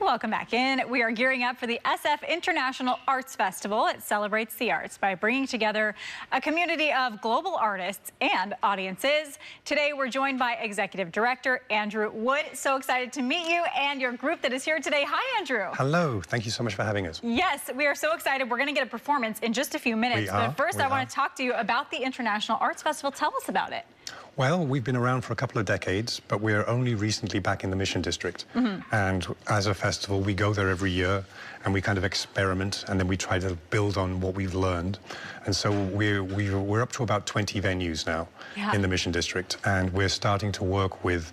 Welcome back in. We are gearing up for the SF International Arts Festival. It celebrates the arts by bringing together a community of global artists and audiences. Today, we're joined by Executive Director Andrew Wood. So excited to meet you and your group that is here today. Hi, Andrew. Hello. Thank you so much for having us. Yes, we are so excited. We're going to get a performance in just a few minutes. But first, I want to talk to you about the International Arts Festival. Tell us about it. Well, we've been around for a couple of decades, but we're only recently back in the Mission District. And as a festival, we go there every year and we kind of experiment and then we try to build on what we've learned. And so we're up to about 20 venues now in the Mission District. And we're starting to work with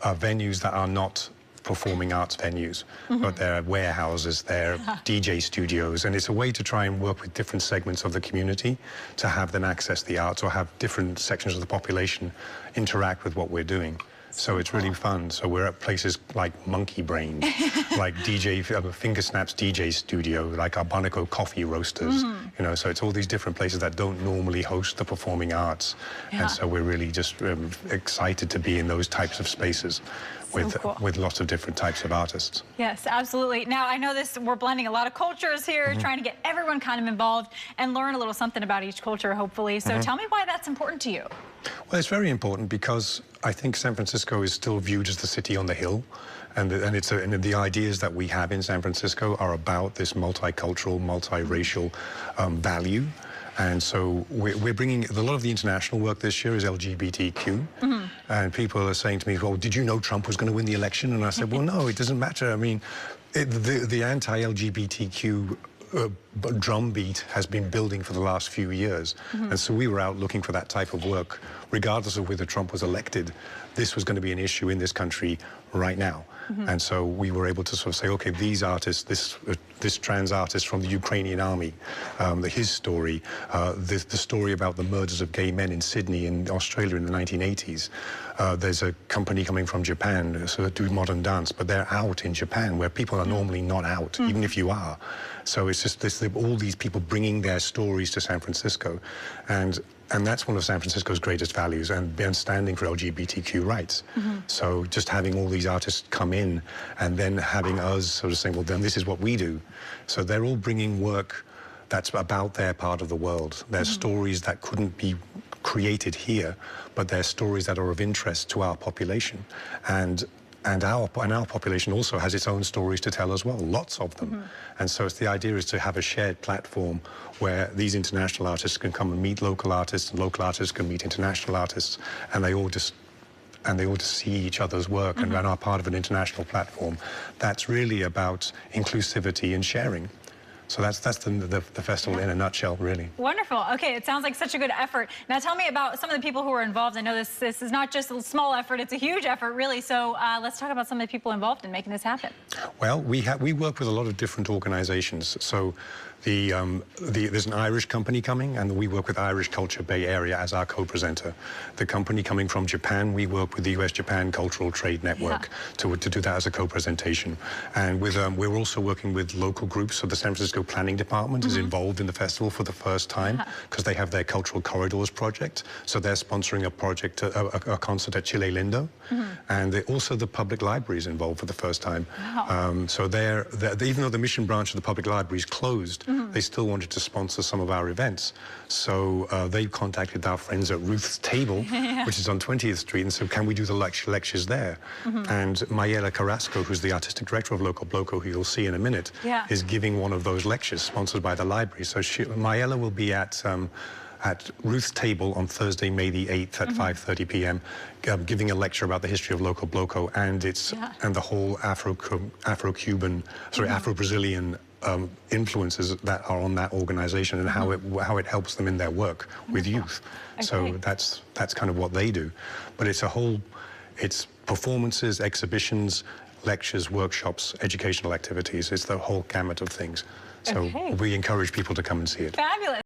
venues that are not performing arts venues, but they're warehouses, they're DJ studios, and it's a way to try and work with different segments of the community to have them access the arts or have different sections of the population interact with what we're doing. So it's really fun. So we're at places like Monkey Brain, like Finger Snaps DJ Studio, like Arbonico Coffee Roasters, you know, so it's all these different places that don't normally host the performing arts. And so we're really just excited to be in those types of spaces with lots of different types of artists. Yes, absolutely. Now, I know we're blending a lot of cultures here, trying to get everyone kind of involved and learn a little something about each culture, hopefully. So tell me why that's important to you. Well, it's very important because I think San Francisco is still viewed as the city on the hill, and the ideas that we have in San Francisco are about this multicultural, multiracial value. And so we're bringing a lot of the international work this year is LGBTQ. And people are saying to me, well, did you know Trump was going to win the election? And I said, well, no, it doesn't matter. I mean, the anti-LGBTQ drumbeat has been building for the last few years. And so we were out looking for that type of work. Regardless of whether Trump was elected, this was going to be an issue in this country right now. And so we were able to sort of say, okay, these artists, this trans artist from the Ukrainian army, his story, the story about the murders of gay men in Sydney in Australia in the 1980s. There's a company coming from Japan, so they do modern dance, but they're out in Japan where people are normally not out, even if you are. So it's just all these people bringing their stories to San Francisco. And that's one of San Francisco's greatest values, and standing for LGBTQ rights. So just having all these artists come in and then having us sort of saying, well, then this is what we do. So they're all bringing work that's about their part of the world. They're stories that couldn't be created here, but they're stories that are of interest to our population. And our population also has its own stories to tell as well, lots of them. And so the idea is to have a shared platform where these international artists can come and meet local artists, and local artists can meet international artists, and they all just see each other's work and are part of an international platform. That's really about inclusivity and sharing. So that's the festival in a nutshell, really. Wonderful. Okay, it sounds like such a good effort. Now tell me about some of the people who are involved. I know this is not just a small effort, it's a huge effort, really. So let's talk about some of the people involved in making this happen. Well, we work with a lot of different organizations. So there's an Irish company coming, and we work with Irish Culture Bay Area as our co-presenter. The company coming from Japan, we work with the US-Japan Cultural Trade Network to do that as a co-presentation. And we're also working with local groups. So the San Francisco Planning Department is involved in the festival for the first time because they have their Cultural Corridors project. So they're sponsoring a project, a concert at Chile Lindo. And also the public library is involved for the first time. So even though the Mission branch of the public library is closed, they still wanted to sponsor some of our events. So they contacted our friends at Ruth's Table, which is on 20th Street, and said, can we do the lectures there? And Mayela Carrasco, who's the artistic director of Local Bloco, who you'll see in a minute, is giving one of those lectures sponsored by the library. So Mayela will be at Ruth's Table on Thursday, May the 8th at 5:30 p.m., giving a lecture about the history of Local Bloco and the whole Afro-Cuban, Afro-Brazilian influences that are on that organization and how it helps them in their work with youth. So that's kind of what they do. But it's performances, exhibitions, lectures, workshops, educational activities. It's the whole gamut of things. So we encourage people to come and see it. Fabulous.